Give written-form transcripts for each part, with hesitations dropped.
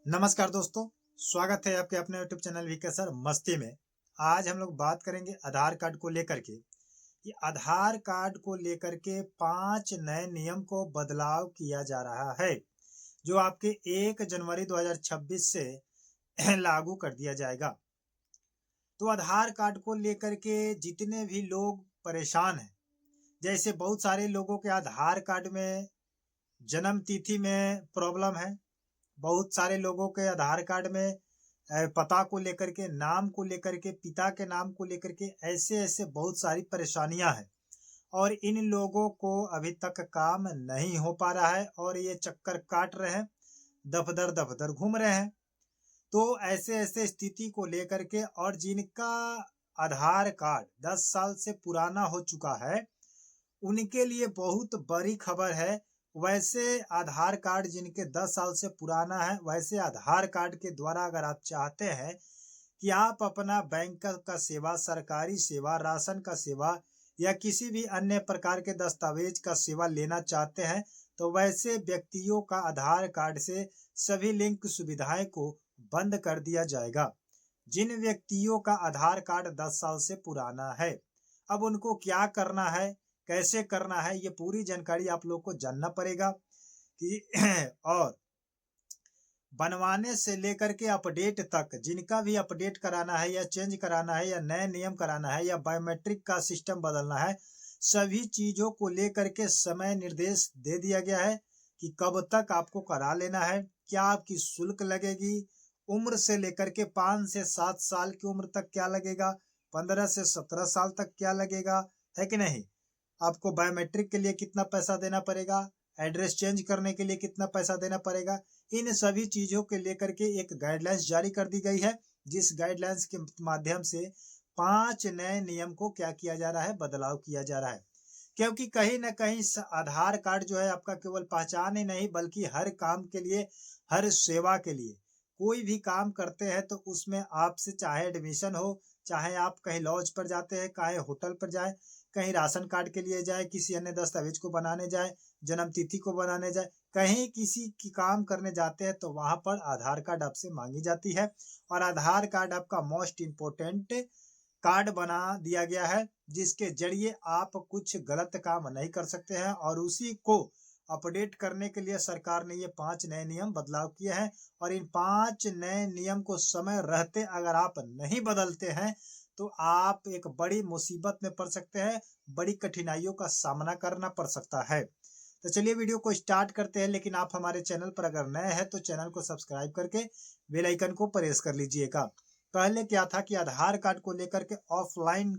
नमस्कार दोस्तों, स्वागत है आपके अपने यूट्यूब चैनल वीके सर मस्ती में। आज हम लोग बात करेंगे आधार कार्ड को लेकर के कि आधार कार्ड को लेकर के 5 नए नियम को बदलाव किया जा रहा है, जो आपके 1 जनवरी 2026 से लागू कर दिया जाएगा। तो आधार कार्ड को लेकर के जितने भी लोग परेशान हैं, जैसे बहुत सारे लोगों के आधार कार्ड में जन्म तिथि में प्रॉब्लम है, बहुत सारे लोगों के आधार कार्ड में पता को लेकर के, नाम को लेकर के, पिता के नाम को लेकर के ऐसे-ऐसे बहुत सारी परेशानियां हैं और इन लोगों को अभी तक काम नहीं हो पा रहा है और ये चक्कर काट रहे हैं, दफदर-दफदर घूम रहे हैं। तो ऐसे-ऐसे स्थिति को लेकर के और जिनका आधार कार्ड 10 साल से पुराना हो चुका है, उनके लिए बहुत बड़ी खबर है। वैसे आधार कार्ड जिनके 10 साल से पुराना है, वैसे आधार कार्ड के द्वारा अगर आप चाहते हैं कि आप अपना बैंक का सेवा, सरकारी सेवा, राशन का सेवा या किसी भी अन्य प्रकार के दस्तावेज का सेवा लेना चाहते हैं, तो वैसे व्यक्तियों का आधार कार्ड से सभी लिंक सुविधाएं को बंद कर दिया जाएगा। जिन व्यक्तियों का आधार कार्ड 10 साल से पुराना है, अब उनको क्या करना है, कैसे करना है, ये पूरी जानकारी आप लोग को जानना पड़ेगा कि और बनवाने से लेकर के अपडेट तक, जिनका भी अपडेट कराना है या चेंज कराना है या नए नियम कराना है या बायोमेट्रिक का सिस्टम बदलना है, सभी चीजों को लेकर के समय निर्देश दे दिया गया है कि कब तक आपको करा लेना है, क्या आपकी शुल्क लगेगी, उम्र से लेकर के 5 से 7 साल की उम्र तक क्या लगेगा, 15 से 17 साल तक क्या लगेगा, है कि नहीं। आपको बायोमेट्रिक के लिए कितना पैसा देना पड़ेगा, एड्रेस चेंज करने के लिए कितना पैसा देना पड़ेगा, इन सभी चीजों के लेकर के एक गाइडलाइंस जारी कर दी गई है, जिस गाइडलाइंस के माध्यम से 5 नए नियम को क्या किया जा रहा है, बदलाव किया जा रहा है। क्योंकि कहीं ना कहीं आधार कार्ड जो है आपका केवल पहचान ही नहीं, बल्कि हर काम के लिए, हर सेवा के लिए, कोई भी काम करते हैं तो उसमें आपसे चाहे एडमिशन हो, चाहे आप कहीं लॉज पर जाते हैं, चाहे होटल पर जाए, कहीं राशन कार्ड के लिए जाए, किसी अन्य दस्तावेज को बनाने जाए, जन्म तिथि को बनाने जाए, कहीं किसी की काम करने जाते हैं तो वहां पर आधार कार्ड आपसे मांगी जाती है और आधार कार्ड आपका मोस्ट इम्पोर्टेंट कार्ड बना दिया गया है, जिसके जरिए आप कुछ गलत काम नहीं कर सकते हैं और उसी को अपडेट करने के लिए सरकार ने ये 5 नए नियम बदलाव किए हैं और इन 5 नए नियम को समय रहते अगर आप नहीं बदलते हैं तो आप एक बड़ी मुसीबत में पड़ सकते हैं, बड़ी कठिनाइयों का सामना करना पड़ सकता है। तो चलिए वीडियो को स्टार्ट करते हैं, लेकिन आप हमारे चैनल पर अगर नए हैं तो चैनल को सब्सक्राइब करके बेल आइकन को प्रेस कर लीजिएगा। पहले क्या था कि आधार कार्ड को लेकर के ऑफलाइन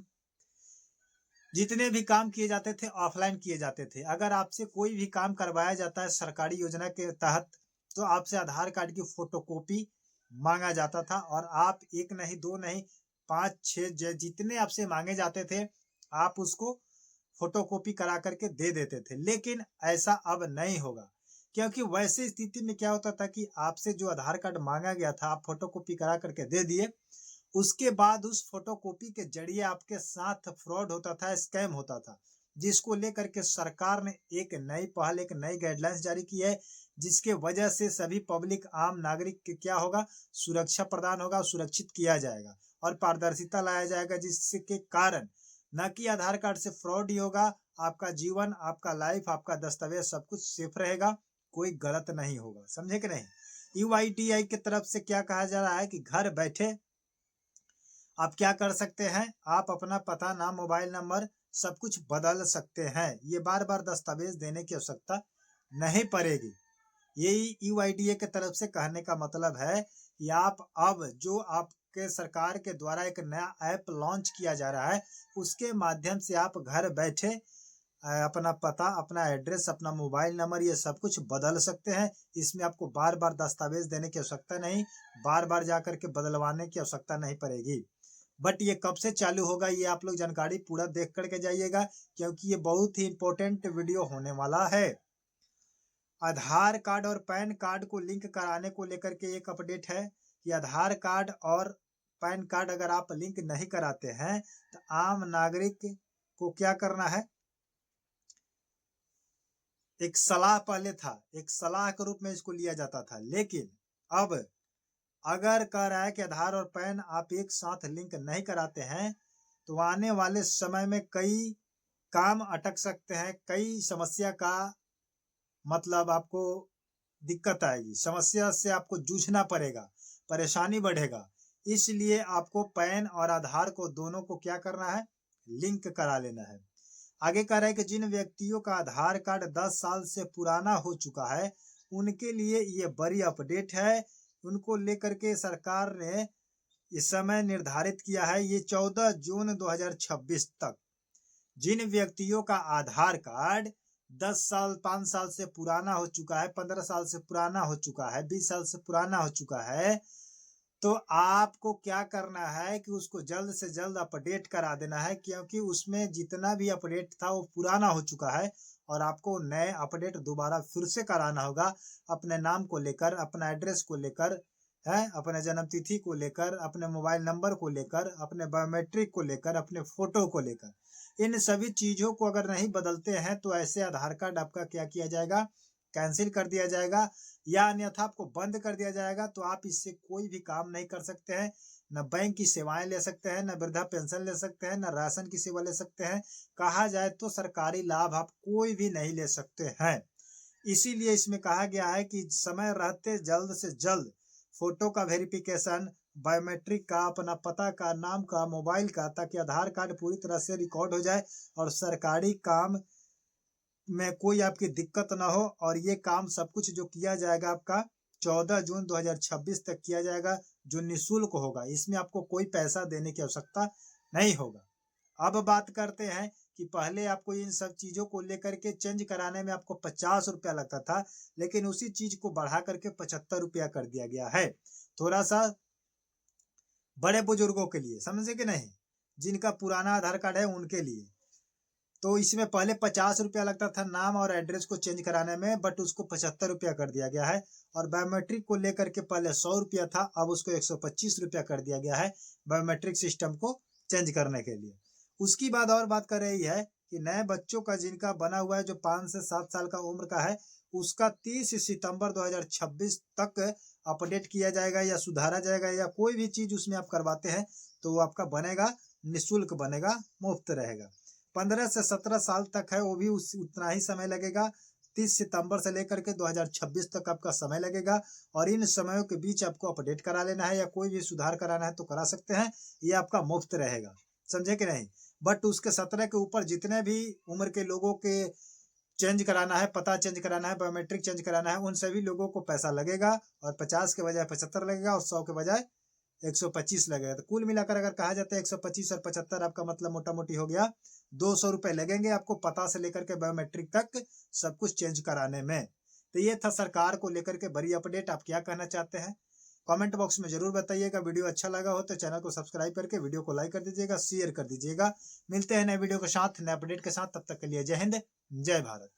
जितने भी काम किए जाते थे, ऑफलाइन किए जाते थे। अगर आपसे कोई भी काम करवाया जाता है सरकारी योजना के तहत, तो आपसे आधार कार्ड की फोटोकॉपी मांगा जाता था और आप एक नहीं, दो नहीं, 5-6 जितने आपसे मांगे जाते थे, आप उसको फोटोकॉपी करा करके दे देते थे। लेकिन ऐसा अब नहीं होगा, क्योंकि वैसे स्थिति में क्या होता था कि आपसे जो आधार कार्ड मांगा गया था, आप फोटोकॉपी करा करके दे दिए, उसके बाद उस फोटोकॉपी के जरिए आपके साथ फ्रॉड होता था, स्कैम होता था, जिसको लेकर के सरकार ने एक नई पहल, एक नई गाइडलाइंस जारी की है, जिसके वजह से सभी पब्लिक, आम नागरिक के क्या होगा, सुरक्षा प्रदान होगा, सुरक्षित किया जाएगा और पारदर्शिता लाया जाएगा, जिसके कारण न कि आधार कार्ड से फ्रॉड ही होगा, आपका जीवन, आपका लाइफ, आपका दस्तावेज सब कुछ सेफ रहेगा, कोई गलत नहीं होगा। समझे कि नहीं। यूआईडीआई की तरफ से क्या कहा जा रहा है कि घर बैठे आप क्या कर सकते हैं, आप अपना पता, नाम, मोबाइल नंबर सब कुछ बदल सकते हैं। ये बार बार दस्तावेज देने की आवश्यकता नहीं पड़ेगी। यही यूआईडीए की तरफ से कहने का मतलब है कि आप अब जो आपके सरकार के द्वारा एक नया ऐप लॉन्च किया जा रहा है, उसके माध्यम से आप घर बैठे अपना पता, अपना एड्रेस, अपना मोबाइल नंबर, ये सब कुछ बदल सकते हैं। इसमें आपको बार बार दस्तावेज देने की आवश्यकता नहीं, बार बार जाकर के बदलवाने की आवश्यकता नहीं पड़ेगी। बट ये कब से चालू होगा, ये आप लोग जानकारी पूरा देख करके जाइएगा, क्योंकि ये बहुत ही इंपॉर्टेंट वीडियो होने वाला है। आधार कार्ड और पैन कार्ड को लिंक कराने को लेकर के एक अपडेट है कि आधार कार्ड और पैन कार्ड अगर आप लिंक नहीं कराते हैं तो आम नागरिक को क्या करना है, एक सलाह पहले था, एक सलाह के रूप में इसको लिया जाता था, लेकिन अब अगर कह रहा है कि आधार और पैन आप एक साथ लिंक नहीं कराते हैं तो आने वाले समय में कई काम अटक सकते हैं, कई समस्या का मतलब आपको दिक्कत आएगी, समस्या से आपको जूझना पड़ेगा, परेशानी बढ़ेगा। इसलिए आपको पैन और आधार को दोनों को क्या करना है, लिंक करा लेना है। आगे कह रहा है कि जिन व्यक्तियों का आधार कार्ड 10 साल से पुराना हो चुका है उनके लिए ये बड़ी अपडेट है। उनको लेकर के सरकार ने इस समय निर्धारित किया है, ये 14 जून 2026 तक जिन व्यक्तियों का आधार कार्ड 10 साल 5 साल से पुराना हो चुका है, 15 साल से पुराना हो चुका है, 20 साल से पुराना हो चुका है, तो आपको क्या करना है कि उसको जल्द से जल्द अपडेट करा देना है, क्योंकि उसमें जितना भी अपडेट था वो पुराना हो चुका है और आपको नए अपडेट दोबारा फिर से कराना होगा। अपने नाम को लेकर, अपना एड्रेस को लेकर है, अपने जन्म तिथि को लेकर, अपने मोबाइल नंबर को लेकर, अपने बायोमेट्रिक को लेकर, अपने फोटो को लेकर, इन सभी चीजों को अगर नहीं बदलते हैं तो ऐसे आधार कार्ड आपका क्या किया जाएगा, कैंसिल कर दिया जाएगा या अन्यथा आपको बंद कर दिया जाएगा। तो आप इससे कोई भी काम नहीं कर सकते हैं, न बैंक की सेवाएं ले सकते हैं, न वृद्धा पेंशन ले सकते हैं, न राशन की सेवा ले सकते हैं। कहा जाए तो सरकारी लाभ आप कोई भी नहीं ले सकते हैं। इसीलिए इसमें कहा गया है कि समय रहते जल्द से जल्द फोटो का वेरिफिकेशन, बायोमेट्रिक का, अपना पता का, नाम का, मोबाइल का, ताकि आधार कार्ड पूरी तरह से रिकॉर्ड हो जाए और सरकारी काम में कोई आपकी दिक्कत ना हो। और ये काम सब कुछ जो किया जाएगा आपका 14 जून 2026 तक किया जाएगा, जो निःशुल्क होगा। इसमें आपको कोई पैसा देने की आवश्यकता नहीं होगा। अब बात करते हैं कि पहले आपको इन सब चीजों को लेकर के चेंज कराने में आपको 50 रुपया लगता था, लेकिन उसी चीज को बढ़ा करके 75 रुपया कर दिया गया है। थोड़ा सा बड़े बुजुर्गों के लिए, समझे कि नहीं, जिनका पुराना आधार कार्ड है उनके लिए। तो इसमें पहले 50 रुपया लगता था नाम और एड्रेस को चेंज कराने में, बट उसको 75 रुपया कर दिया गया है। और बायोमेट्रिक को लेकर के पहले 100 रुपया था, अब उसको 125 रुपया कर दिया गया है बायोमेट्रिक सिस्टम को चेंज करने के लिए। उसकी बाद और बात कर रही है कि नए बच्चों का जिनका बना हुआ है, जो 5 से 7 साल का उम्र का है, उसका 30 सितंबर 2026 तक अपडेट किया जाएगा या सुधारा जाएगा, या कोई भी चीज उसमें आप करवाते हैं तो वो आपका बनेगा, निःशुल्क बनेगा, मुफ्त रहेगा। 15 से 17 साल तक है वो भी उतना ही समय लगेगा। 30 सितंबर से लेकर के 2026 तक आपका समय लगेगा और इन समयों के बीच आपको अपडेट करा लेना है या कोई भी सुधार कराना है तो करा सकते हैं, ये आपका मुफ्त रहेगा, समझे कि नहीं। बट उसके 17 के ऊपर जितने भी उम्र के लोगों के चेंज कराना है, पता चेंज कराना है, बायोमेट्रिक चेंज कराना है, उन सभी लोगों को पैसा लगेगा और 50 के बजाय 75 लगेगा और 100 के बजाय 125 लगेगा। तो कुल मिलाकर अगर कहा जाता है 125 और 75, आपका मतलब मोटा मोटी हो गया 200 रुपए लगेंगे आपको पता से लेकर के बायोमेट्रिक तक सब कुछ चेंज कराने में। तो ये था सरकार को लेकर के बड़ी अपडेट। आप क्या कहना चाहते हैं कमेंट बॉक्स में जरूर बताइएगा। वीडियो अच्छा लगा हो तो चैनल को सब्सक्राइब करके वीडियो को लाइक कर दीजिएगा, शेयर कर दीजिएगा। मिलते हैं नए वीडियो के साथ, नए अपडेट के साथ। तब तक के लिए जय हिंद, जय भारत।